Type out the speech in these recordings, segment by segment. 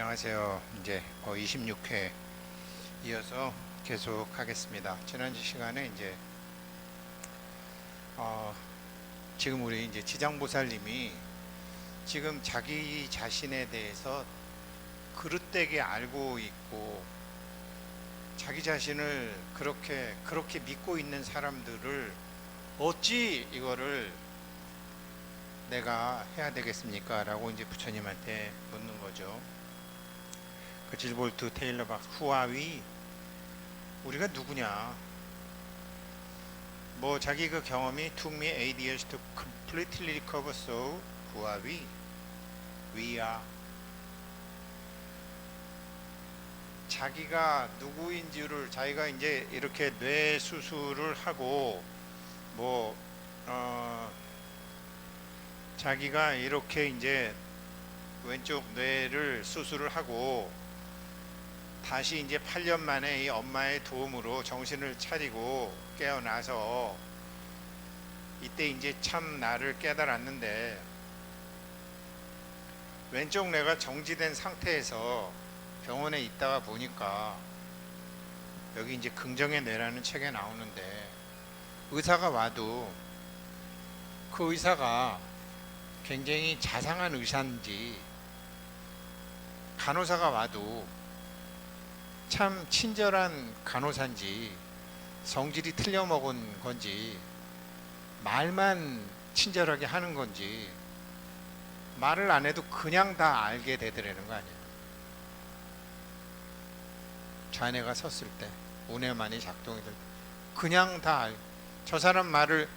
안녕하세요. 이제 26회 이어서 계속 하겠습니다. 지난주 시간에 이제 지금 우리 이제 지장보살님이 지금 자기 자신에 대해서 그릇되게 알고 있고 자기 자신을 그렇게 믿고 있는 사람들을 어찌 이거를 내가 해야 되겠습니까? 라고 이제 부처님한테 묻는 거죠. 그 질볼트 테일러 박스 후아위, 우리가 누구냐? 뭐 자기 그 경험이 took me 8 years to completely recover, so who are we? We are. 자기가 누구인지를 자기가 이제 이렇게 뇌 수술을 하고 자기가 이렇게 이제 왼쪽 뇌를 수술을 하고 다시 이제 8년 만에 이 엄마의 도움으로 정신을 차리고 깨어나서 이때 이제 참 나를 깨달았는데, 왼쪽 뇌가 정지된 상태에서 병원에 있다가 보니까 여기 이제 긍정의 뇌라는 책에 나오는데, 의사가 와도 그 의사가 굉장히 자상한 의사인지, 간호사가 와도 참 친절한 간호사인지, 성질이 틀려먹은 건지, 말만 친절하게 하는 건지, 말을 안 해도 그냥 다 알게 되더라는 거 아니에요. 자네가 섰을 때 운해만이 작동이 될 때 그냥 다 저 사람 말을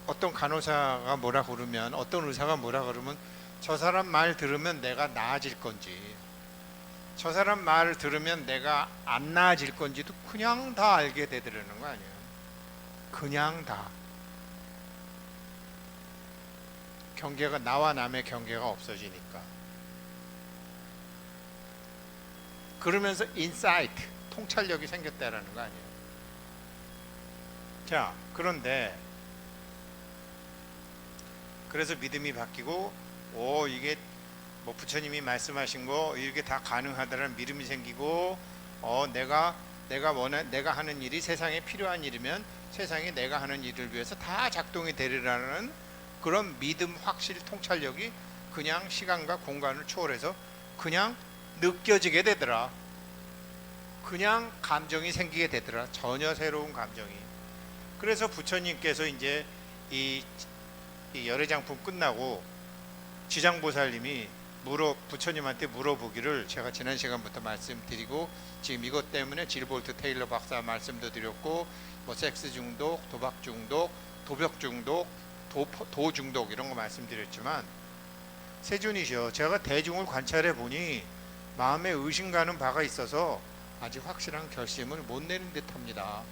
어떤 간호사가 뭐라 그러면, 어떤 의사가 뭐라 그러면 저 사람 말 들으면 내가 나아질 건지, 저 사람 말을 들으면 내가 안 나아질 건지도 그냥 다 알게 되더라는 거 아니에요. 그냥 다. 경계가, 나와 남의 경계가 없어지니까. 그러면서 인사이트, 통찰력이 생겼다라는 거 아니에요. 자, 그런데 그래서 믿음이 바뀌고, 이게 뭐 부처님이 말씀하신 거 이게 다 가능하다는 믿음이 생기고, 내가 하는 일이 세상에 필요한 일이면 세상에 내가 하는 일을 위해서 다 작동이 되리라는 그런 믿음, 확실, 통찰력이 그냥 시간과 공간을 초월해서 그냥 느껴지게 되더라. 그냥 감정이 생기게 되더라. 전혀 새로운 감정이. 그래서 부처님께서 이제 이 열애장품 끝나고 지장보살님이 부처님한테 물어보기를 제가 지난 시간부터 말씀드리고, 지금 이것 때문에 질볼트 테일러 박사 말씀도 드렸고, 뭐 섹스 중독, 도박 중독, 도벽 중독, 도 중독 이런 거 말씀드렸지만, 세존이셔. 제가 대중을 관찰해 보니 마음에 의심 가는 바가 있어서 아직 확실한 결심을 못 내는 듯합니다.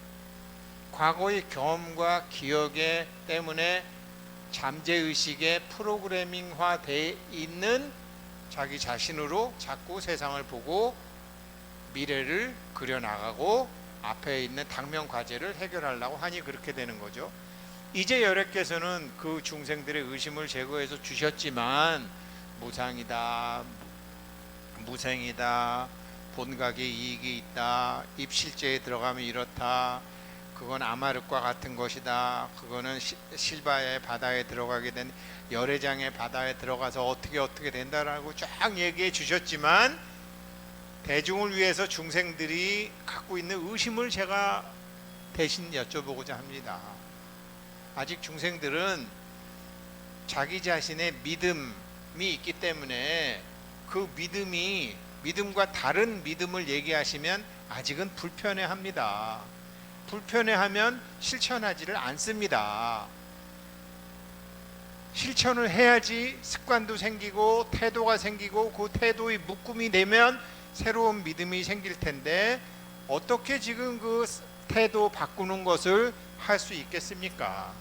과거의 경험과 기억에 때문에 잠재의식에 프로그래밍화 되어 있는 자기 자신으로 자꾸 세상을 보고 미래를 그려나가고 앞에 있는 당면 과제를 해결하려고 하니 그렇게 되는 거죠. 이제 열애께서는 그 중생들의 의심을 제거해서 주셨지만, 무상이다, 무생이다, 본각에 이익이 있다, 입실제에 들어가면 이렇다, 그건 아마륵과 같은 것이다, 그거는 실바의 바다에 들어가게 된 열애장의 바다에 들어가서 어떻게 된다라고 쫙 얘기해 주셨지만, 대중을 위해서 중생들이 갖고 있는 의심을 제가 대신 여쭤보고자 합니다. 아직 중생들은 자기 자신의 믿음이 있기 때문에 그 믿음과 다른 믿음을 얘기하시면 아직은 불편해합니다. 불편해하면 실천하지를 않습니다. 실천을 해야지 습관도 생기고 태도가 생기고, 그 태도의 묶음이 되면 새로운 믿음이 생길 텐데, 어떻게 지금 그 태도 바꾸는 것을 할 수 있겠습니까?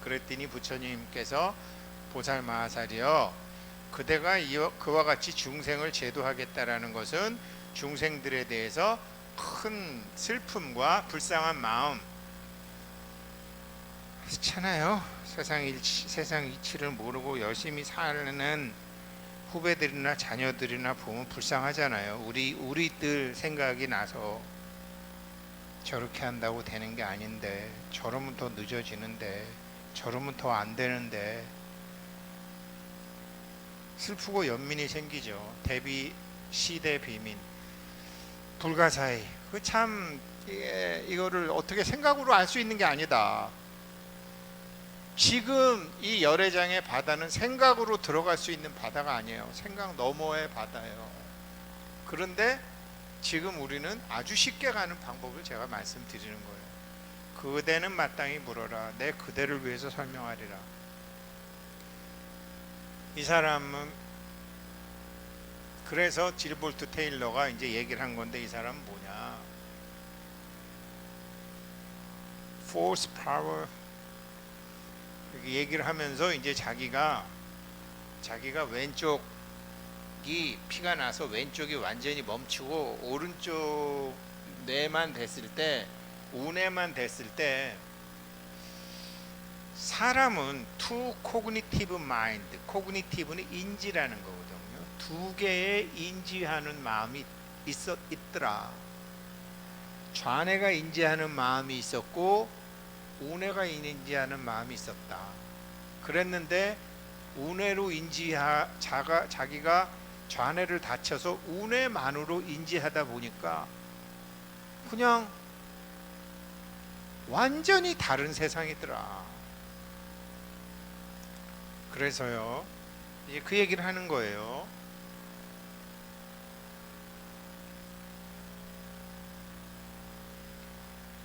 그랬더니 부처님께서 보살마하사리여, 그대가 그와 같이 중생을 제도하겠다라는 것은 중생들에 대해서 큰 슬픔과 불쌍한 마음, 그렇잖아요. 세상 이치를 모르고 열심히 사는 후배들이나 자녀들이나 보면 불쌍하잖아요. 우리들 생각이 나서 저렇게 한다고 되는 게 아닌데, 저러면 더 늦어지는데, 저러면 더 안 되는데, 슬프고 연민이 생기죠. 대비 시대 비민 불가사의. 그 참 이거를 어떻게 생각으로 알 수 있는 게 아니다. 지금 이 열애장의 바다는 생각으로 들어갈 수 있는 바다가 아니에요. 생각 너머의 바다예요. 그런데 지금 우리는 아주 쉽게 가는 방법을 제가 말씀드리는 거예요. 그대는 마땅히 물어라. 내 그대를 위해서 설명하리라. 이 사람은 그래서 질볼트 테일러가 이제 얘기를 한 건데, 이 사람은 뭐냐? force power 이렇게 얘기를 하면서 이제 자기가 왼쪽이 피가 나서 왼쪽이 완전히 멈추고 오른쪽 뇌만 됐을 때, 우뇌만 됐을 때, 사람은 two cognitive mind, cognitive는 인지라는 거거든요. 두 개의 인지하는 마음이 있더라. 좌뇌가 인지하는 마음이 있었고 우뇌가 인지하는 마음이 있었다. 그랬는데 우뇌로 자기가 좌뇌를 다쳐서 우뇌만으로 인지하다 보니까 그냥 완전히 다른 세상이더라. 그래서요, 이제 그 얘기를 하는 거예요.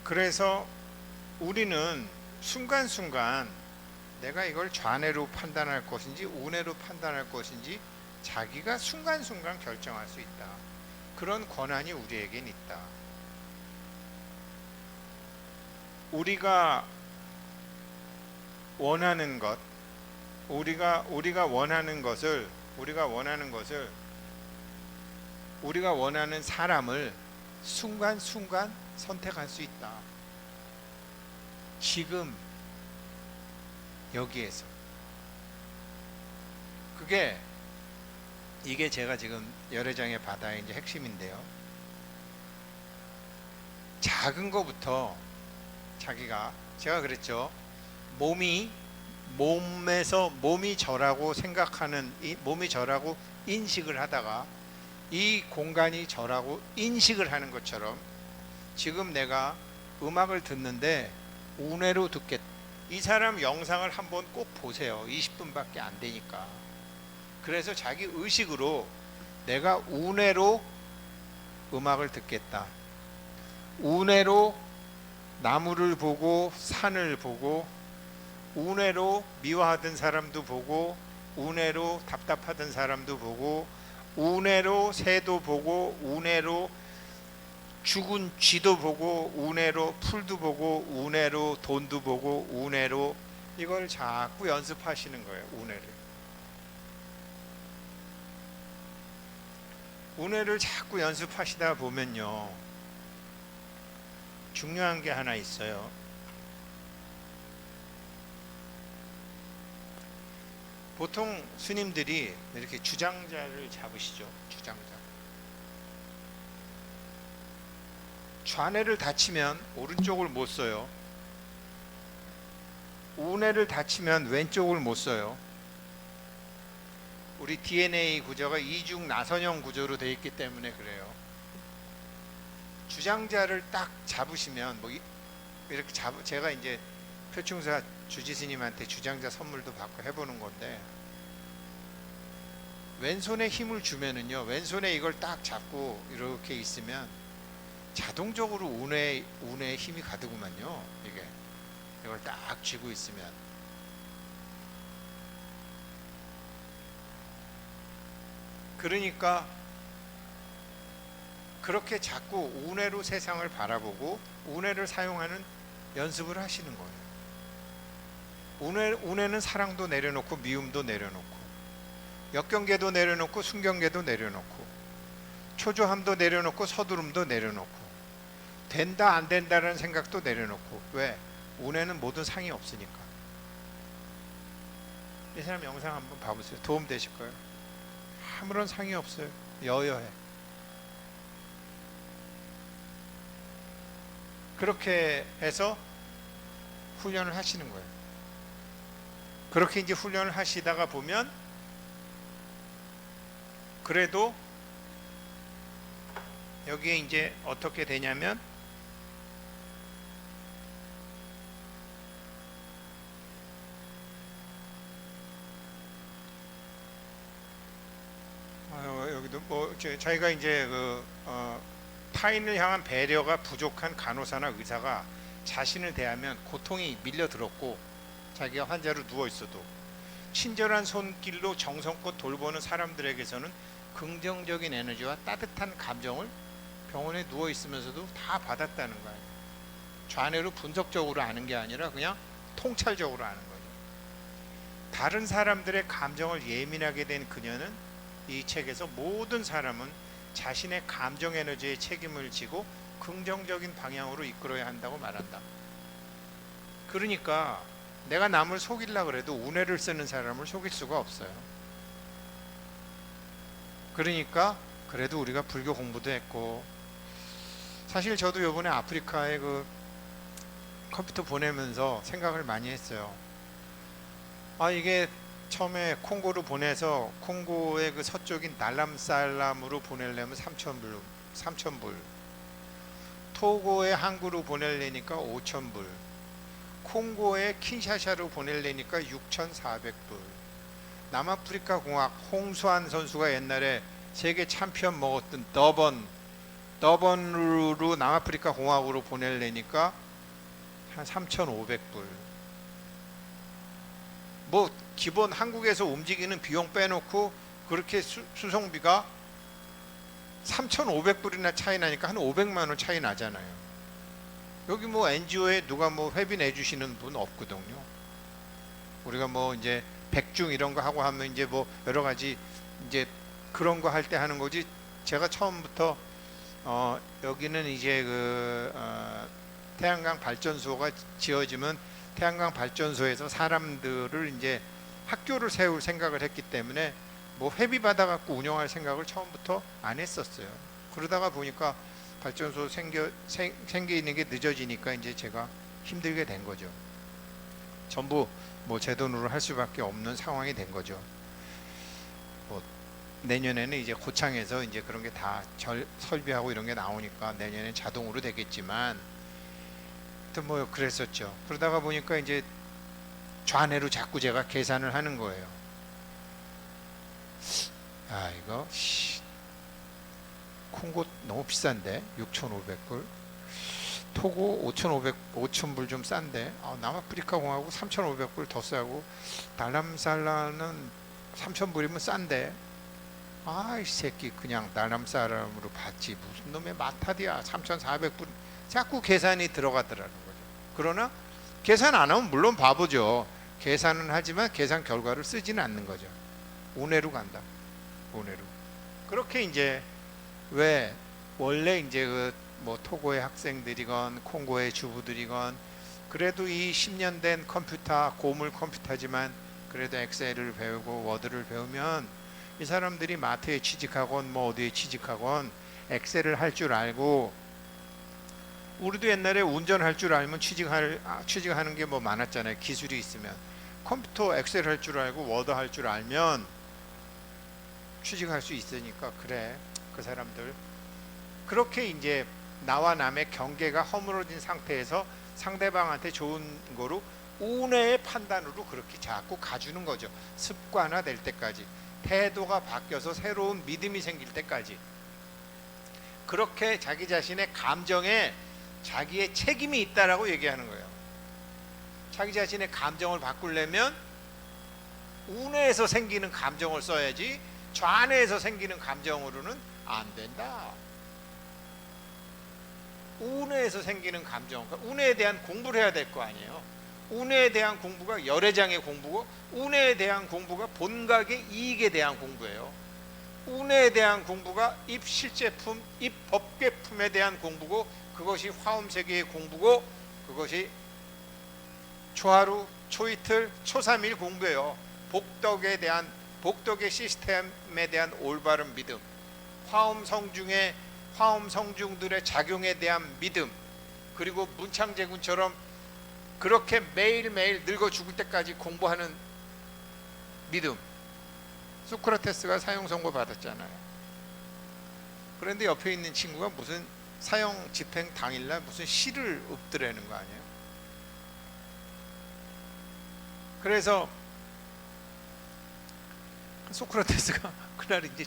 그래서 우리는 순간순간 내가 이걸 좌뇌로 판단할 것인지 우뇌로 판단할 것인지 자기가 순간순간 결정할 수 있다. 그런 권한이 우리에겐 있다. 우리가 원하는 것, 우리가 원하는 사람을 순간순간 선택할 수 있다. 지금 여기에서. 이게 제가 지금 열애장의 바다의 이제 핵심인데요. 작은 거부터 제가 그랬죠. 몸이 저라고 생각하는, 몸이 저라고 인식을 하다가 이 공간이 저라고 인식을 하는 것처럼, 지금 내가 음악을 듣는데 우뇌로 듣겠다. 이 사람 영상을 한번 꼭 보세요. 20분밖에 안 되니까. 그래서 자기 의식으로 내가 우뇌로 음악을 듣겠다. 우뇌로 나무를 보고 산을 보고, 우뇌로 미워하던 사람도 보고, 우뇌로 답답하던 사람도 보고, 우뇌로 새도 보고, 우뇌로 죽은 쥐도 보고, 우뇌로 풀도 보고, 우뇌로 돈도 보고, 우뇌로, 이걸 자꾸 연습하시는 거예요. 우뇌를 자꾸 연습하시다 보면요, 중요한 게 하나 있어요. 보통 스님들이 이렇게 주장자를 잡으시죠. 좌뇌를 다치면 오른쪽을 못 써요. 우뇌를 다치면 왼쪽을 못 써요. 우리 DNA 구조가 이중 나선형 구조로 되어 있기 때문에 그래요. 주장자를 딱 잡으시면, 이렇게 제가 이제 표충사 주지스님한테 주장자 선물도 받고 해보는 건데, 왼손에 힘을 주면은요, 왼손에 이걸 딱 잡고 이렇게 있으면 자동적으로 우뇌에 힘이 가더구만요. 이걸 딱 쥐고 있으면. 그러니까 그렇게 자꾸 우뇌로 세상을 바라보고 우뇌를 사용하는 연습을 하시는 거예요. 우뇌는 사랑도 내려놓고 미움도 내려놓고, 역경계도 내려놓고 순경계도 내려놓고, 초조함도 내려놓고 서두름도 내려놓고, 된다 안 된다는 생각도 내려놓고. 왜? 우뇌는 모든 상이 없으니까. 이 사람 영상 한번 봐보세요. 도움 되실 거예요. 아무런 상이 없어요. 여여해. 그렇게 해서 훈련을 하시는 거예요. 그렇게 이제 훈련을 하시다가 보면 그래도 여기에 이제 어떻게 되냐면 여기도 뭐 저희가 이제 타인을 향한 배려가 부족한 간호사나 의사가 자신을 대하면 고통이 밀려들었고 자기가 환자로 누워 있어도 친절한 손길로 정성껏 돌보는 사람들에게서는 긍정적인 에너지와 따뜻한 감정을 병원에 누워 있으면서도 다 받았다는 거예요. 좌뇌로 분석적으로 아는 게 아니라 그냥 통찰적으로 아는 거죠. 다른 사람들의 감정을 예민하게 된 그녀는 이 책에서 모든 사람은 자신의 감정 에너지에 책임을 지고 긍정적인 방향으로 이끌어야 한다고 말한다. 그러니까 내가 남을 속이려고 그래도 운해를 쓰는 사람을 속일 수가 없어요. 그러니까 그래도 우리가 불교 공부도 했고, 사실 저도 이번에 아프리카에 그 컴퓨터 보내면서 생각을 많이 했어요. 이게 처음에 콩고로 보내서 콩고의 그 서쪽인 달람살람으로 보내려면 3,000불, 토고의 항구로 보내려니까 5,000불, 콩고의 킨샤샤로 보내려니까 6,400불. 남아프리카 공화국 홍수환 선수가 옛날에 세계 챔피언 먹었던 더번으로 남아프리카 공화국으로 보내려니까 한 3,500불. 뭐 기본 한국에서 움직이는 비용 빼놓고 그렇게 수송비가 3,500불이나 차이 나니까 한 500만 원 차이 나잖아요. 여기 뭐 NGO에 누가 뭐 회비 내주시는 분 없거든요. 우리가 뭐 이제 백중 이런 거 하고 하면 이제 뭐 여러 가지 이제 그런 거 할 때 하는 거지. 제가 처음부터 여기는 이제 태양광 발전소가 지어지면 태양광 발전소에서 사람들을 이제 학교를 세울 생각을 했기 때문에 뭐 회비 받아 갖고 운영할 생각을 처음부터 안 했었어요. 그러다가 보니까 발전소 생기는 게 늦어지니까 이제 제가 힘들게 된 거죠. 전부 뭐 제 돈으로 할 수밖에 없는 상황이 된 거죠. 뭐 내년에는 이제 고창에서 이제 그런 게 다 설비하고 이런 게 나오니까 내년엔 자동으로 되겠지만, 또 뭐 그랬었죠. 그러다가 보니까 이제 좌뇌로 자꾸 제가 계산을 하는 거예요. 이거 콩고 너무 비싼데 6,500불, 토고 5,000불 좀 싼데, 남아프리카 공화국 3,500불 더 싸고, 달람살라는 3,000불이면 싼데, 이 새끼 그냥 달람살람으로 받지 무슨 놈의 마타디야 3,400불. 자꾸 계산이 들어가더라는 거죠. 그러나 계산 안 하면 물론 바보죠. 계산은 하지만 계산 결과를 쓰지는 않는 거죠. 운해로 간다. 운해로. 그렇게 이제 왜 원래 이제 뭐 토고의 학생들이건 콩고의 주부들이건 그래도 이 10년 된 컴퓨터, 고물 컴퓨터지만 그래도 엑셀을 배우고 워드를 배우면 이 사람들이 마트에 취직하건 뭐 어디에 취직하건 엑셀을 할 줄 알고, 우리도 옛날에 운전할 줄 알면 취직하는 게 뭐 많았잖아요. 기술이 있으면. 컴퓨터 엑셀 할 줄 알고 워드 할 줄 알면 취직할 수 있으니까, 그래 그 사람들 그렇게 이제 나와 남의 경계가 허물어진 상태에서 상대방한테 좋은 거로 운해의 판단으로 그렇게 자꾸 가주는 거죠. 습관화 될 때까지, 태도가 바뀌어서 새로운 믿음이 생길 때까지. 그렇게 자기 자신의 감정에 자기의 책임이 있다라고 얘기하는 거예요. 자기 자신의 감정을 바꾸려면 운해에서 생기는 감정을 써야지 좌뇌에서 생기는 감정으로는 안 된다. 운해에서 생기는 감정, 운해에 대한 공부를 해야 될 거 아니에요. 운해에 대한 공부가 열애장의 공부고, 운해에 대한 공부가 본각의 이익에 대한 공부예요. 운해에 대한 공부가 입실제품, 입법계품에 대한 공부고, 그것이 화엄세계의 공부고, 그것이 초하루, 초이틀, 초삼일 공부예요. 복덕에 대한 복덕의 시스템에 대한 올바른 믿음, 화엄 성중들의 작용에 대한 믿음, 그리고 문창제군처럼 그렇게 매일매일 늙어 죽을 때까지 공부하는 믿음. 소크라테스가 사형 선고 받았잖아요. 그런데 옆에 있는 친구가 무슨 사형 집행 당일날 무슨 시를 읊더라는 거 아니에요? 그래서 소크라테스가 그날 이제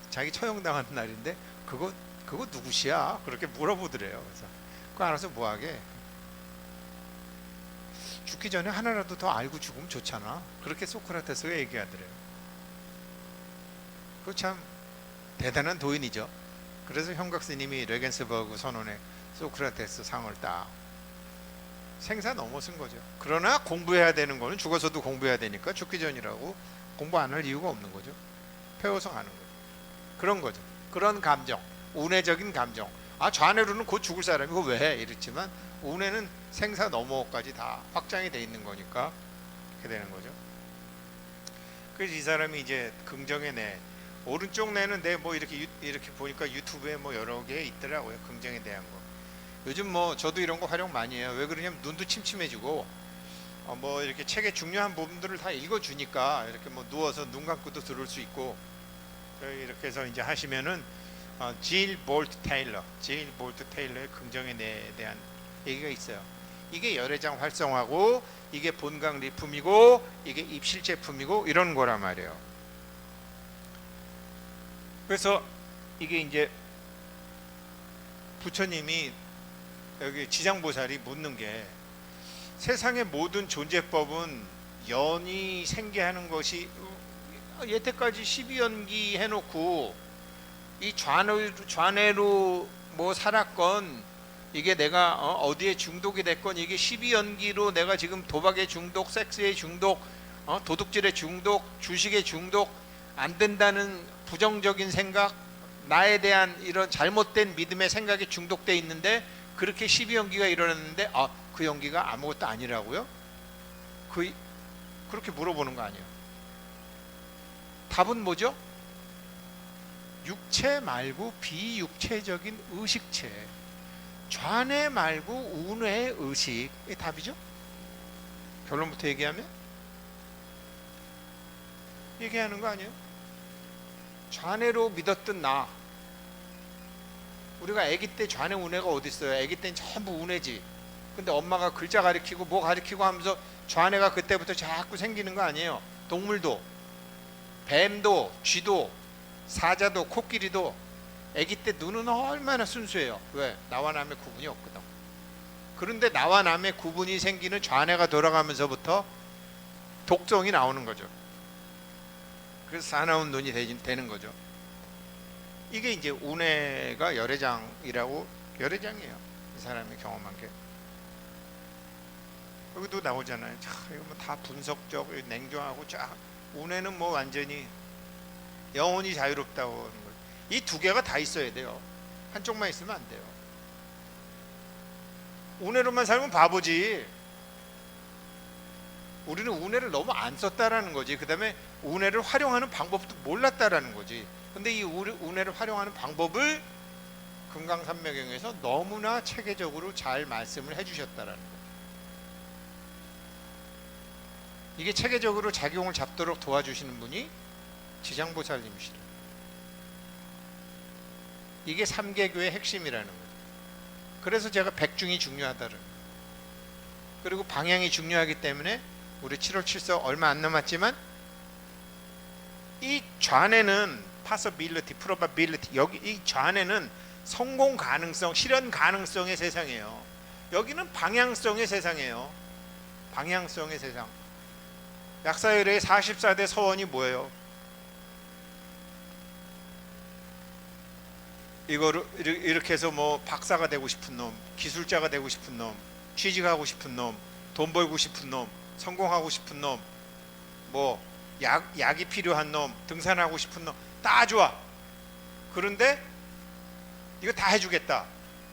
자기 처형당하는 날인데 그거 누구시야? 그렇게 물어보더래요. 그래서 그거 알아서 뭐하게? 죽기 전에 하나라도 더 알고 죽으면 좋잖아. 그렇게 소크라테스가 얘기하더래요. 그 참 대단한 도인이죠. 그래서 형각스님이 레겐스버그 선언에 소크라테스 상을 딱 생사 넘어선 거죠. 그러나 공부해야 되는 거는 죽어서도 공부해야 되니까 죽기 전이라고 공부 안 할 이유가 없는 거죠. 배워서 가는 거죠. 그런 거죠. 그런 감정, 운해적인 감정. 아, 좌뇌로는 곧 죽을 사람이 그거 왜 해? 이랬지만 운해는 생사 넘어까지 다 확장이 돼 있는 거니까 그렇게 되는 거죠. 그래서 이 사람이 이제 긍정의 뇌, 오른쪽 뇌는 뭐 이렇게 보니까 유튜브에 뭐 여러 개 있더라고요. 긍정에 대한 거. 요즘 뭐 저도 이런 거 활용 많이 해요. 왜 그러냐면 눈도 침침해지고 뭐 이렇게 책의 중요한 부분들을 다 읽어주니까 이렇게 뭐 누워서 눈 감고도 들을 수 있고, 이렇게 해서 이제 하시면은 질 볼트 테일러의 긍정의 뇌에 대한 얘기가 있어요. 이게 열애장 활성화고, 이게 본강 리품이고, 이게 입실 제품이고 이런 거란 말이에요. 그래서 이게 이제 부처님이 여기 지장보살이 묻는 게, 세상의 모든 존재법은 연이 생기하는 것이, 여태까지 12연기 해놓고 이 좌뇌로 뭐 살았건, 이게 내가 어디에 중독이 됐건, 이게 12연기로 내가 지금 도박의 중독, 섹스의 중독, 도둑질의 중독, 주식의 중독, 안 된다는 부정적인 생각, 나에 대한 이런 잘못된 믿음의 생각에 중독돼 있는데, 그렇게 12연기가 일어났는데 그 연기가 아무것도 아니라고요? 그렇게 물어보는 거 아니에요. 답은 뭐죠? 육체 말고 비육체적인 의식체, 좌뇌 말고 우뇌의 의식이 답이죠. 결론부터 얘기하는 거 아니에요? 좌뇌로 믿었던 나, 우리가 아기 때 좌뇌 우뇌가 어디 있어요? 아기 때는 전부 우뇌지. 근데 엄마가 글자 가르치고 뭐 가르치고 하면서 좌뇌가 그때부터 자꾸 생기는 거 아니에요? 동물도, 뱀도, 쥐도, 사자도, 코끼리도 아기 때 눈은 얼마나 순수해요. 왜? 나와 남의 구분이 없거든. 그런데 나와 남의 구분이 생기는 좌뇌가 돌아가면서부터 독성이 나오는 거죠. 그래서 사나운 눈이 되는 거죠. 이게 이제 운해가 열애장이에요. 이 사람이 경험한 게. 여기도 나오잖아요. 이거 뭐 다 분석적, 냉정하고 쫙. 운해는 뭐 완전히 영혼이 자유롭다고 하는 거예요. 이 두 개가 다 있어야 돼요. 한쪽만 있으면 안 돼요. 운해로만 살면 바보지. 우리는 운해를 너무 안 썼다라는 거지. 그 다음에 운해를 활용하는 방법도 몰랐다라는 거지. 근데 이 운해를 활용하는 방법을 금강산매경에서 너무나 체계적으로 잘 말씀을 해주셨다라는 거죠. 이게 체계적으로 작용을 잡도록 도와주시는 분이 지장보살님이시라. 이게 삼계교의 핵심이라는 거죠. 그래서 제가 백중이 중요하다는 거예요. 그리고 방향이 중요하기 때문에 우리 7월 7서 얼마 안 남았지만, 이 좌뇌는 possibility, probability, 여기 이 좌뇌는 성공 가능성, 실현 가능성의 세상이에요. 여기는 방향성의 세상이에요. 방향성의 세상. 약사열의 44대 서원이 뭐예요? 이거를 이렇게 해서 뭐 박사가 되고 싶은 놈, 기술자가 되고 싶은 놈, 취직하고 싶은 놈, 돈 벌고 싶은 놈, 성공하고 싶은 놈, 뭐 약이 필요한 놈, 등산하고 싶은 놈, 다 좋아. 그런데 이거 다 해주겠다.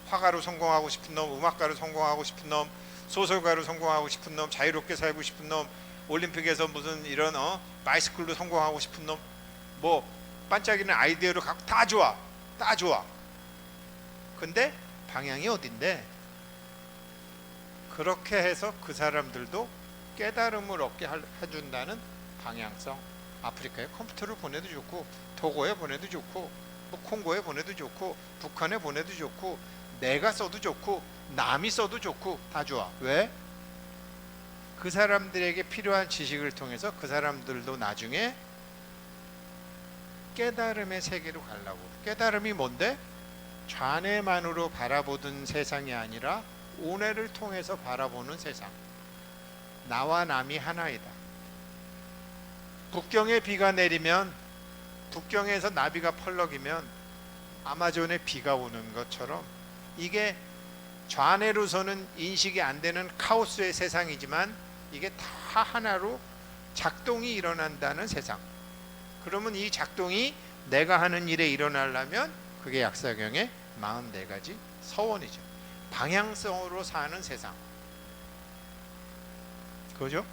화가로 성공하고 싶은 놈, 음악가로 성공하고 싶은 놈, 소설가로 성공하고 싶은 놈, 자유롭게 살고 싶은 놈, 올림픽에서 무슨 이런 바이스클로 성공하고 싶은 놈, 뭐 반짝이는 아이디어를 갖고 다 좋아, 다 좋아. 근데 방향이 어딘데? 그렇게 해서 그 사람들도 깨달음을 얻게 해준다는 방향성. 아프리카에 컴퓨터를 보내도 좋고, 토고에 보내도 좋고, 뭐 콩고에 보내도 좋고, 북한에 보내도 좋고, 내가 써도 좋고, 남이 써도 좋고, 다 좋아. 왜? 그 사람들에게 필요한 지식을 통해서 그 사람들도 나중에 깨달음의 세계로 가려고. 깨달음이 뭔데? 좌뇌만으로 바라보던 세상이 아니라 우뇌를 통해서 바라보는 세상. 나와 남이 하나이다. 북경에 비가 내리면, 북경에서 나비가 펄럭이면 아마존에 비가 오는 것처럼, 이게 좌뇌로서는 인식이 안 되는 카오스의 세상이지만 이게 다 하나로 작동이 일어난다는 세상. 그러면 이 작동이 내가 하는 일에 일어나려면 그게 약사경의 44가지 서원이죠. 방향성으로 사는 세상. 그죠?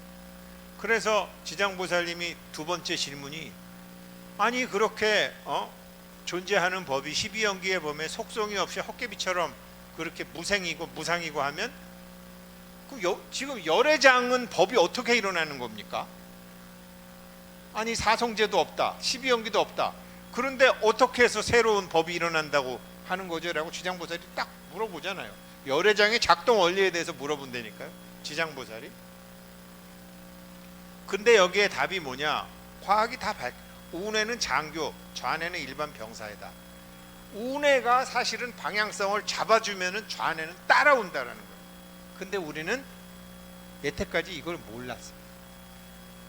그래서 지장보살님이 두 번째 질문이, 아니 그렇게 존재하는 법이 12연기에 보면 속성이 없이 헛개비처럼 그렇게 무생이고 무상이고 하면 지금 열애장은 법이 어떻게 일어나는 겁니까? 아니 사성제도 없다, 12연기도 없다. 그런데 어떻게 해서 새로운 법이 일어난다고 하는 거죠? 라고 지장보살이 딱 물어보잖아요. 열애장의 작동 원리에 대해서 물어본다니까요, 지장보살이. 근데 여기에 답이 뭐냐? 과학이 다 우뇌는 장교, 좌뇌는 일반 병사이다. 우뇌가 사실은 방향성을 잡아주면은 좌뇌는 따라온다라는 거예요. 근데 우리는 여태까지 이걸 몰랐어요.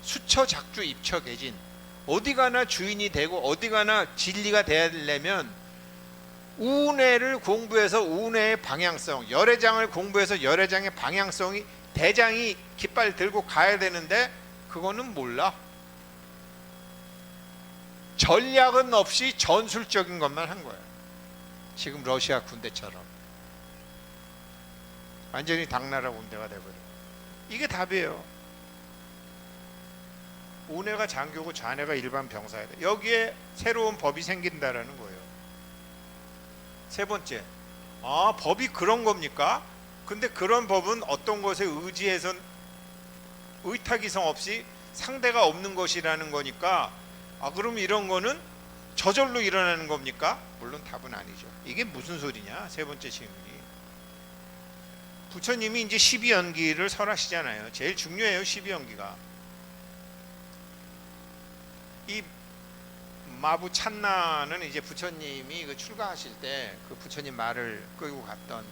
수처작주 입처개진, 어디 가나 주인이 되고 어디 가나 진리가 되려면 우뇌를 공부해서 우뇌의 방향성, 열애장을 공부해서 열애장의 방향성이, 대장이 깃발 들고 가야 되는데 그거는 몰라. 전략은 없이 전술적인 것만 한 거예요. 지금 러시아 군대처럼 완전히 당나라 군대가 돼버려. 이게 답이에요. 우뇌가 장교고 좌뇌가 일반 병사이다. 여기에 새로운 법이 생긴다라는 거예요. 세 번째, 법이 그런 겁니까? 근데 그런 법은 어떤 것에 의지해서 의탁이성 없이 상대가 없는 것이라는 거니까, 그럼 이런 거는 저절로 일어나는 겁니까? 물론 답은 아니죠. 이게 무슨 소리냐? 세 번째 질문이. 부처님이 이제 12연기를 설하시잖아요. 제일 중요해요, 12연기가. 이 마부 찬나는 이제 부처님이 그 출가하실 때 그 부처님 말을 끌고 갔던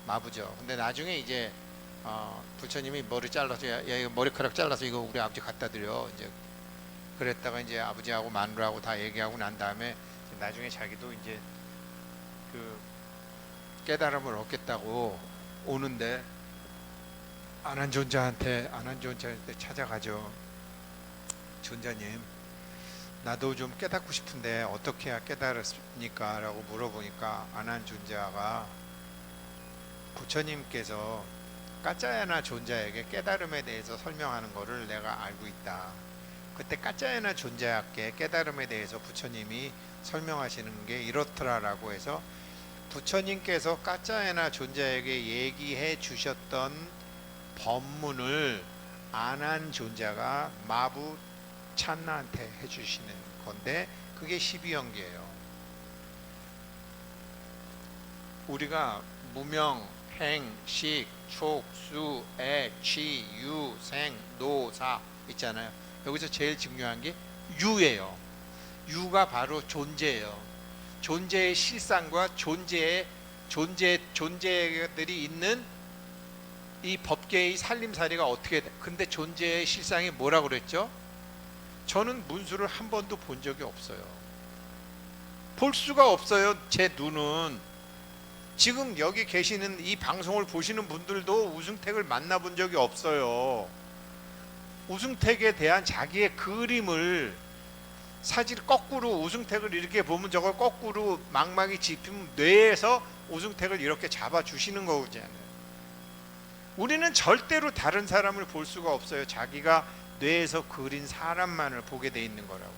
마부죠. 근데 나중에 이제 부처님이 머리 잘라서, 야 이거 머리카락 잘라서 이거 우리 아버지 갖다 드려, 이제 그랬다가 이제 아버지하고 마누라하고 다 얘기하고 난 다음에 나중에 자기도 이제 그 깨달음을 얻겠다고 오는데 안한존자한테 찾아가죠. 존자님, 나도 좀 깨닫고 싶은데 어떻게 해야 깨달았습니까? 라고 물어보니까 안한존자가 부처님께서 까짜야나 존자에게 깨달음에 대해서 설명하는 것을 내가 알고 있다. 그때 까짜야나 존자에게 깨달음에 대해서 부처님이 설명하시는 게 이렇더라라고 해서, 부처님께서 까짜야나 존자에게 얘기해 주셨던 법문을 안한 존자가 마부 찬나한테 해주시는 건데, 그게 12연계예요. 우리가 무명, 행, 식, 촉, 수, 애, 취, 유, 생, 노, 사 있잖아요. 여기서 제일 중요한 게 유예요. 유가 바로 존재예요. 존재의 실상과 존재들이 있는 이 법계의 살림살이가 어떻게 돼? 근데 존재의 실상이 뭐라고 그랬죠? 저는 문수를 한 번도 본 적이 없어요. 볼 수가 없어요. 제 눈은. 지금 여기 계시는 이 방송을 보시는 분들도 우승택을 만나본 적이 없어요. 우승택에 대한 자기의 그림을, 사실 거꾸로 우승택을 이렇게 보면 저걸 거꾸로 망막이 짚히면 뇌에서 우승택을 이렇게 잡아주시는 거잖아요. 우리는 절대로 다른 사람을 볼 수가 없어요. 자기가 뇌에서 그린 사람만을 보게 돼 있는 거라고.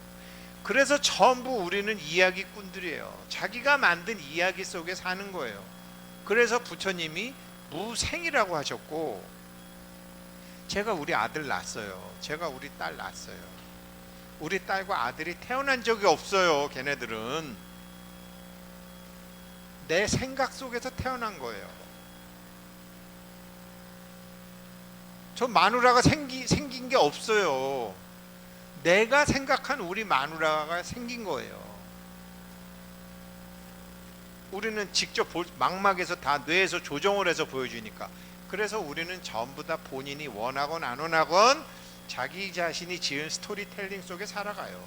그래서 전부 우리는 이야기꾼들이에요. 자기가 만든 이야기 속에 사는 거예요. 그래서 부처님이 무생이라고 하셨고, 제가 우리 아들 낳았어요. 제가 우리 딸 낳았어요. 우리 딸과 아들이 태어난 적이 없어요. 걔네들은 내 생각 속에서 태어난 거예요. 저 마누라가 생긴 게 없어요. 내가 생각한 우리 마누라가 생긴 거예요. 우리는 직접 망막에서 다 뇌에서 조정을 해서 보여주니까. 그래서 우리는 전부 다 본인이 원하건 안 원하건 자기 자신이 지은 스토리텔링 속에 살아가요.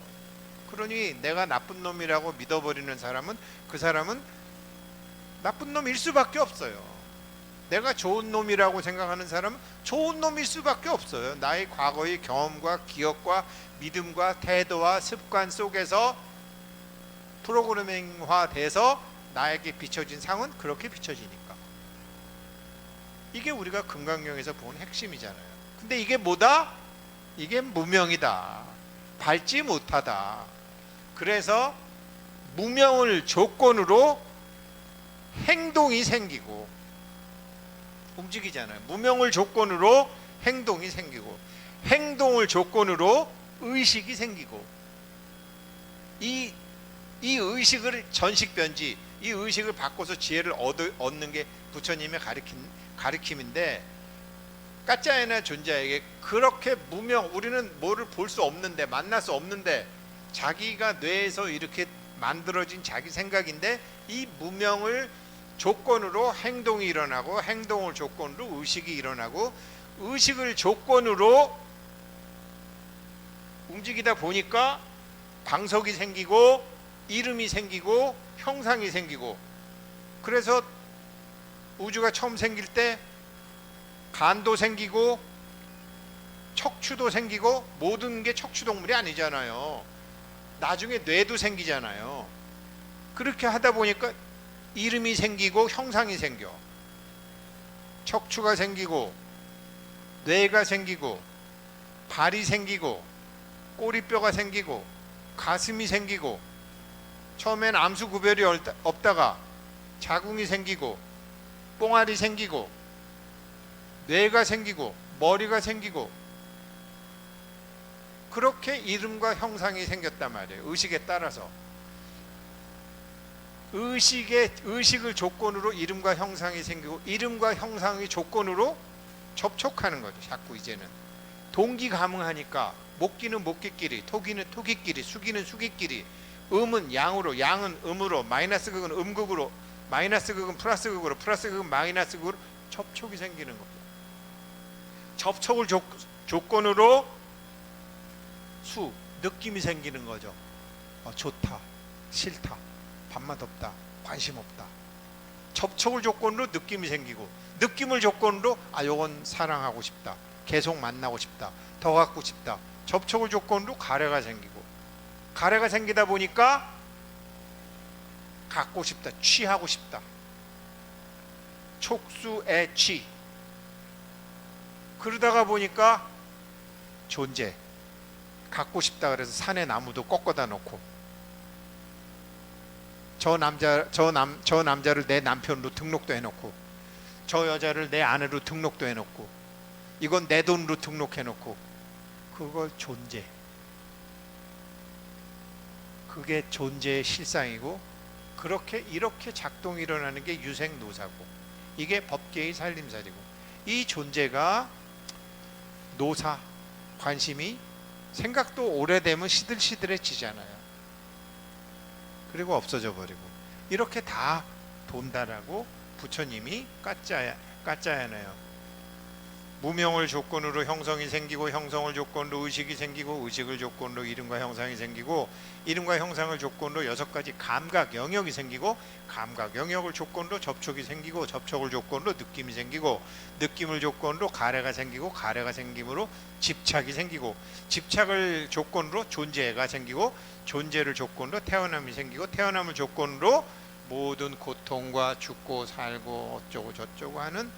그러니 내가 나쁜 놈이라고 믿어버리는 사람은 그 사람은 나쁜 놈일 수밖에 없어요. 내가 좋은 놈이라고 생각하는 사람은 좋은 놈일 수밖에 없어요. 나의 과거의 경험과 기억과 믿음과 태도와 습관 속에서 프로그래밍화 돼서 나에게 비춰진 상은 그렇게 비춰지니까. 이게 우리가 금강경에서 본 핵심이잖아요. 근데 이게 뭐다? 이게 무명이다. 밟지 못하다. 그래서 무명을 조건으로 행동이 생기고 움직이잖아요. 무명을 조건으로 행동이 생기고, 행동을 조건으로 의식이 생기고, 이 의식을 전식변지, 이 의식을 바꿔서 지혜를 얻는 게 부처님의 가르침인데, 까짜야나 존자에게 그렇게 무명, 우리는 뭐를 볼 수 없는데, 만날 수 없는데, 자기가 뇌에서 이렇게 만들어진 자기 생각인데, 이 무명을 조건으로 행동이 일어나고, 행동을 조건으로 의식이 일어나고, 의식을 조건으로 움직이다 보니까 방석이 생기고, 이름이 생기고, 형상이 생기고. 그래서 우주가 처음 생길 때 간도 생기고 척추도 생기고, 모든 게 척추동물이 아니잖아요. 나중에 뇌도 생기잖아요. 그렇게 하다 보니까 이름이 생기고 형상이 생겨. 척추가 생기고, 뇌가 생기고, 발이 생기고, 꼬리뼈가 생기고, 가슴이 생기고, 처음엔 암수 구별이 없다가 자궁이 생기고, 뽕알이 생기고, 뇌가 생기고, 머리가 생기고, 그렇게 이름과 형상이 생겼단 말이에요. 의식에 따라서. 의식을 조건으로 이름과 형상이 생기고, 이름과 형상이 조건으로 접촉하는 거죠. 자꾸 이제는 동기가능하니까, 목기는 목기끼리, 토기는 토기끼리, 수기는 수기끼리, 음은 양으로, 양은 음으로, 마이너스 극은 음극으로, 마이너스 극은 플러스 극으로, 플러스 극은 마이너스 극으로 접촉이 생기는 겁니다. 접촉을 조건으로 느낌이 생기는 거죠. 좋다, 싫다, 밥맛 없다, 관심 없다. 접촉을 조건으로 느낌이 생기고, 느낌을 조건으로 요건 사랑하고 싶다, 계속 만나고 싶다, 더 갖고 싶다. 접촉을 조건으로 가래가 생기고, 가래가 생기다 보니까 갖고 싶다, 취하고 싶다. 촉수의 취. 그러다가 보니까 존재, 갖고 싶다 그래서 산에 나무도 꺾어다 놓고, 저 남자를 내 남편으로 등록도 해놓고, 저 여자를 내 아내로 등록도 해놓고, 이건 내 돈으로 등록해놓고, 그걸 존재. 그게 존재의 실상이고, 이렇게 작동이 일어나는 게 유생노사고, 이게 법계의 살림살이고, 이 존재가 노사, 관심이 생각도 오래되면 시들시들해지잖아요. 그리고 없어져 버리고, 이렇게 다 돈다라고 부처님이 까짜야나요. 무명을 조건으로 형성이 생기고, 형성을 조건으로 의식이 생기고, 의식을 조건으로 이름과 형상이 생기고, 이름과 형상을 조건으로 6가지 감각 영역이 생기고, 감각 영역을 조건으로 접촉이 생기고, 접촉을 조건으로 느낌이 생기고, 느낌을 조건으로 가래가 생기고, 가래가 생김으로 집착이 생기고, 집착을 조건으로 존재가 생기고, 존재를 조건으로 태어남이 생기고, 태어남을 조건으로 모든 고통과 죽고 살고 어쩌고 저쩌고 하는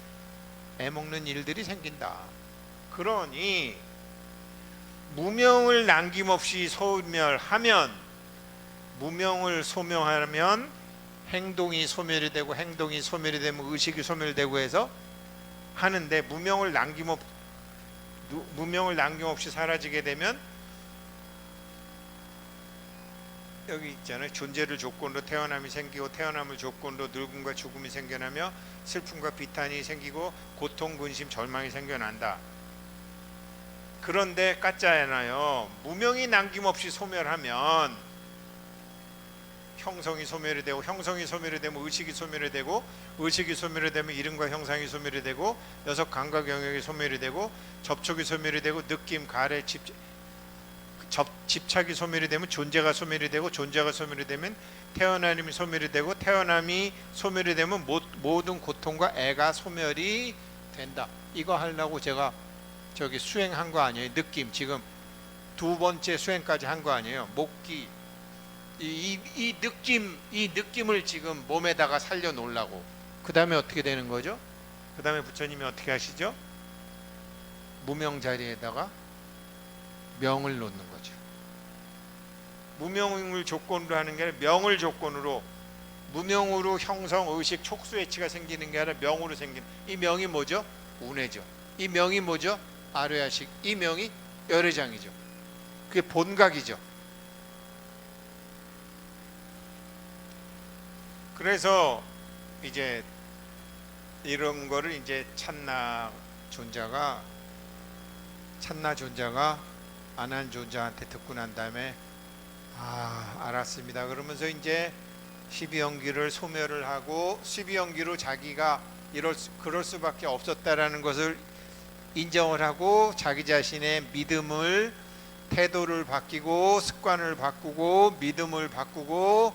애먹는 일들이 생긴다. 그러니 무명을 남김없이 소멸하면, 무명을 소멸하면 행동이 소멸이 되고, 행동이 소멸이 되면 의식이 소멸되고 해서 하는데, 무명을 남김없이 사라지게 되면 여기 있잖아요. 존재를 조건으로 태어남이 생기고, 태어남을 조건으로 늙음과 죽음이 생겨나며 슬픔과 비탄이 생기고 고통, 근심, 절망이 생겨난다. 그런데 까짜잖아요. 무명이 남김없이 소멸하면 형성이 소멸이 되고, 형성이 소멸이 되면 의식이 소멸이 되고, 의식이 소멸이 되면 이름과 형상이 소멸이 되고, 여섯 감각 영역이 소멸이 되고, 접촉이 소멸이 되고, 느낌, 가래, 집착이 소멸이 되면 존재가 소멸이 되고, 존재가 소멸이 되면 태어남이 소멸이 되고, 태어남이 소멸이 되면 모든 고통과 애가 소멸이 된다. 이거 하려고 제가 저기 수행한 거 아니에요. 느낌 지금 두 번째 수행까지 한 거 아니에요. 목기 이 느낌을 지금 몸에다가 살려 놓으려고. 그 다음에 어떻게 되는 거죠? 그 다음에 부처님이 어떻게 하시죠? 무명 자리에다가 명을 놓는 거죠. 무명을 조건으로 하는 게 아니라 명을 조건으로, 무명으로 형성, 의식, 촉수애치가 생기는 게 아니라 명으로 생기는, 이 명이 뭐죠? 운해죠. 이 명이 뭐죠? 아뢰야식. 이 명이 열애장이죠. 그게 본각이죠. 그래서 이제 이런 거를 이제 찬나 존자가 아난 존자한테 듣고 난 다음에 알았습니다. 그러면서 이제 12연기를 소멸을 하고, 12연기로 자기가 그럴 수밖에 없었다라는 것을 인정을 하고, 자기 자신의 믿음을, 태도를 바뀌고, 습관을 바꾸고, 믿음을 바꾸고,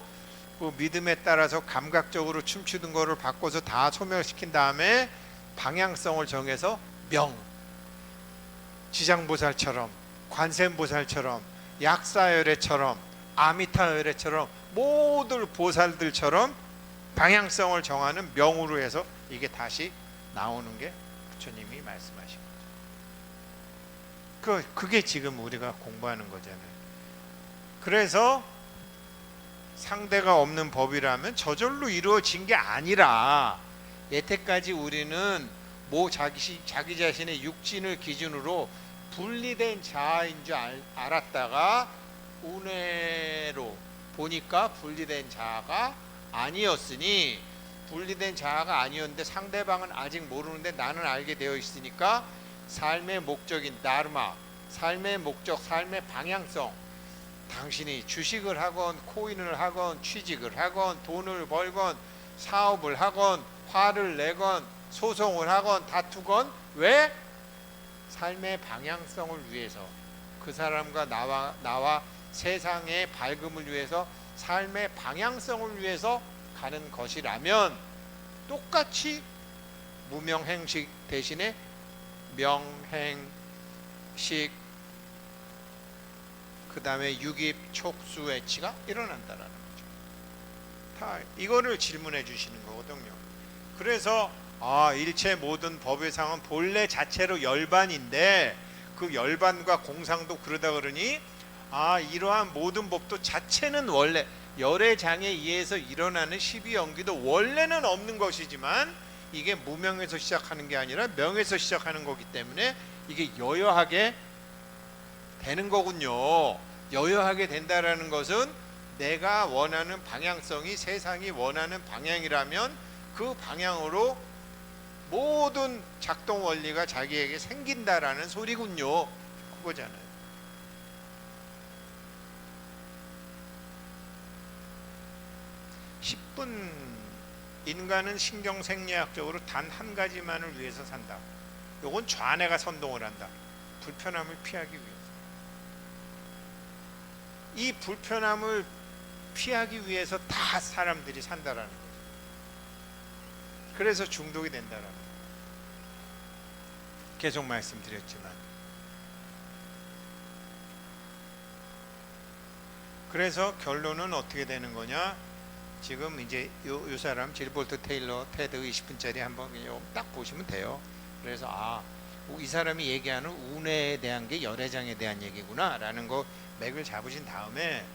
그 믿음에 따라서 감각적으로 춤추는 거를 바꿔서 다 소멸시킨 다음에 방향성을 정해서 명, 지장보살처럼, 관세음보살처럼, 약사열애처럼, 아미타열애처럼 모든 보살들처럼 방향성을 정하는 명으로 해서 이게 다시 나오는 게 부처님이 말씀하신 거죠. 그게 지금 우리가 공부하는 거잖아요. 그래서 상대가 없는 법이라면 저절로 이루어진 게 아니라, 여태까지 우리는 자기 자신의 육신을 기준으로 분리된 자아인 줄 알았다가 운해로 보니까 분리된 자아가 아니었으니, 분리된 자아가 아니었는데 상대방은 아직 모르는데 나는 알게 되어 있으니까 삶의 목적인 다르마, 삶의 목적, 삶의 방향성, 당신이 주식을 하건 코인을 하건 취직을 하건 돈을 벌건 사업을 하건 화를 내건 소송을 하건 다투건, 왜? 삶의 방향성을 위해서, 그 사람과 나와 세상의 밝음을 위해서, 삶의 방향성을 위해서 가는 것이라면, 똑같이 무명행식 대신에 명행식, 그 다음에 유깁, 촉수, 애치가 일어난다라는 거죠. 다 이거를 질문해 주시는 거거든요. 그래서 일체 모든 법의상은 본래 자체로 열반인데, 그 열반과 공상도 그러다 그러니 이러한 모든 법도 자체는 원래 열애장에 의해서 일어나는 12연기도 원래는 없는 것이지만, 이게 무명에서 시작하는 게 아니라 명에서 시작하는 거기 때문에 이게 여여하게 되는 거군요. 여여하게 된다라는 것은 내가 원하는 방향성이 세상이 원하는 방향이라면 그 방향으로 모든 작동 원리가 자기에게 생긴다라는 소리군요. 그거잖아요. 인간은 신경생리학적으로 단 한 가지만을 위해서 산다. 요건 좌뇌가 선동을 한다. 불편함을 피하기 위해서. 이 불편함을 피하기 위해서 다 사람들이 산다라는 거죠. 그래서 중독이 된다라는 거죠. 계속 말씀드렸지만, 그래서 결론은 어떻게 되는 거냐? 지금 이제 요 사람 질볼트 테일러 테드 20분짜리 한번 딱 보시면 돼요. 그래서 이 사람이 얘기하는 운에 대한 게 열애장에 대한 얘기구나 라는 거 맥을 잡으신 다음에,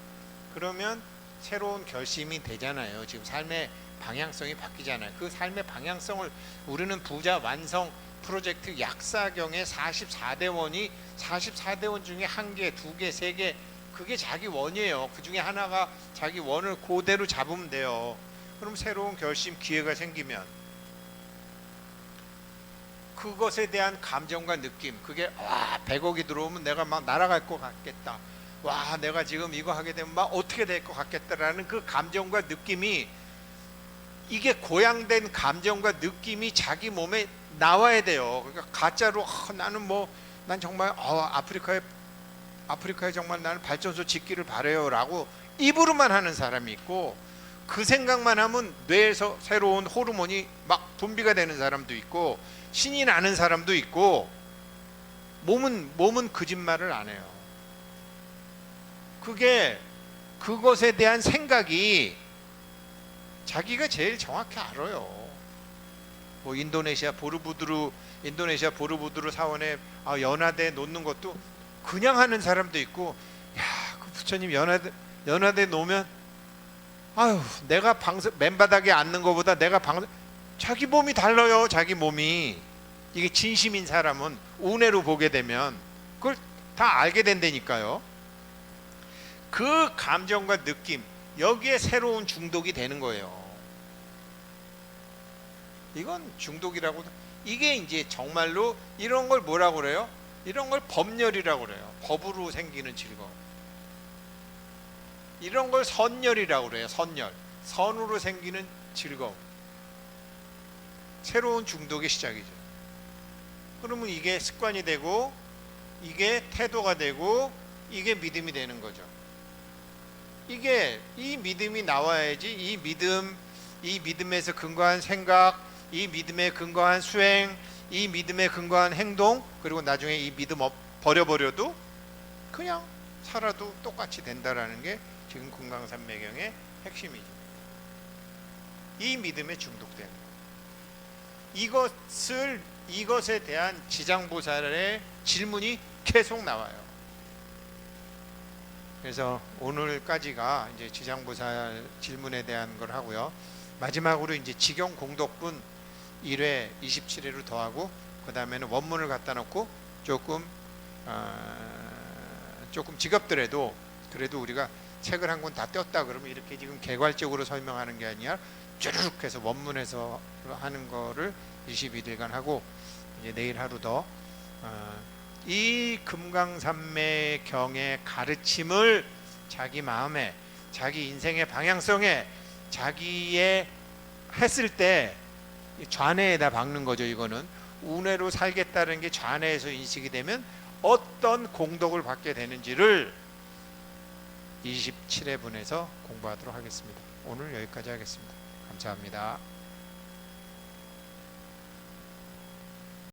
그러면 새로운 결심이 되잖아요. 지금 삶의 방향성이 바뀌잖아요. 그 삶의 방향성을 우리는 부자 완성 프로젝트 약사경의 44대원이 44대원 중에 1개, 2개, 3개, 그게 자기 원이에요. 그 중에 하나가 자기 원을 그대로 잡으면 돼요. 그럼 새로운 결심 기회가 생기면 그것에 대한 감정과 느낌, 그게 100억이 들어오면 내가 막 날아갈 것 같겠다, 내가 지금 이거 하게 되면 막 어떻게 될 것 같겠다라는 그 감정과 느낌이, 이게 고양된 감정과 느낌이 자기 몸에 나와야 돼요. 그러니까 가짜로 난 정말 아프리카에 정말 나는 발전소 짓기를 바래요 라고 입으로만 하는 사람이 있고, 그 생각만 하면 뇌에서 새로운 호르몬이 막 분비가 되는 사람도 있고, 신이 나는 사람도 있고, 몸은 거짓말을 안 해요. 그것에 대한 생각이 자기가 제일 정확히 알아요. 인도네시아 보르부두르 사원에 연화대 놓는 것도 그냥 하는 사람도 있고, 그 부처님 연화대 놓으면 내가 맨바닥에 앉는 것보다 자기 몸이 달라요. 자기 몸이. 이게 진심인 사람은 운해로 보게 되면 그걸 다 알게 된다니까요. 그 감정과 느낌, 여기에 새로운 중독이 되는 거예요. 이건 중독이라고. 이게 이제 정말로 이런 걸 뭐라고 그래요? 이런 걸 법열이라고 그래요. 법으로 생기는 즐거움. 이런 걸 선열이라고 그래요. 선열. 선으로 생기는 즐거움. 새로운 중독의 시작이죠. 그러면 이게 습관이 되고, 이게 태도가 되고, 이게 믿음이 되는 거죠. 이 믿음이 나와야지, 이 믿음에서 근거한 생각, 이 믿음에 근거한 수행, 이 믿음에 근거한 행동, 그리고 나중에 이 믿음 버려버려도 그냥 살아도 똑같이 된다라는 게 지금 금강산매경의 핵심이죠. 이 믿음에 중독되는 거. 이것에 대한 지장보살의 질문이 계속 나와요. 그래서 오늘까지가 이제 지장보살 질문에 대한 걸 하고요. 마지막으로 이제 직영 공덕분 1회 27회로 더하고, 그 다음에는 원문을 갖다 놓고 조금 지겹더라도 그래도 우리가 책을 한 권 다 떴다 그러면 이렇게 지금 개괄적으로 설명하는 게 아니라 쭈르륵 해서 원문에서 하는 거를 21일간 하고, 이제 내일 하루 더 이 금강산매경의 가르침을 자기 마음에, 자기 인생의 방향성에, 자기의 했을 때 좌뇌에다 박는 거죠. 이거는 운해로 살겠다는 게 좌뇌에서 인식이 되면 어떤 공덕을 받게 되는지를 27회 분에서 공부하도록 하겠습니다. 오늘 여기까지 하겠습니다. 감사합니다.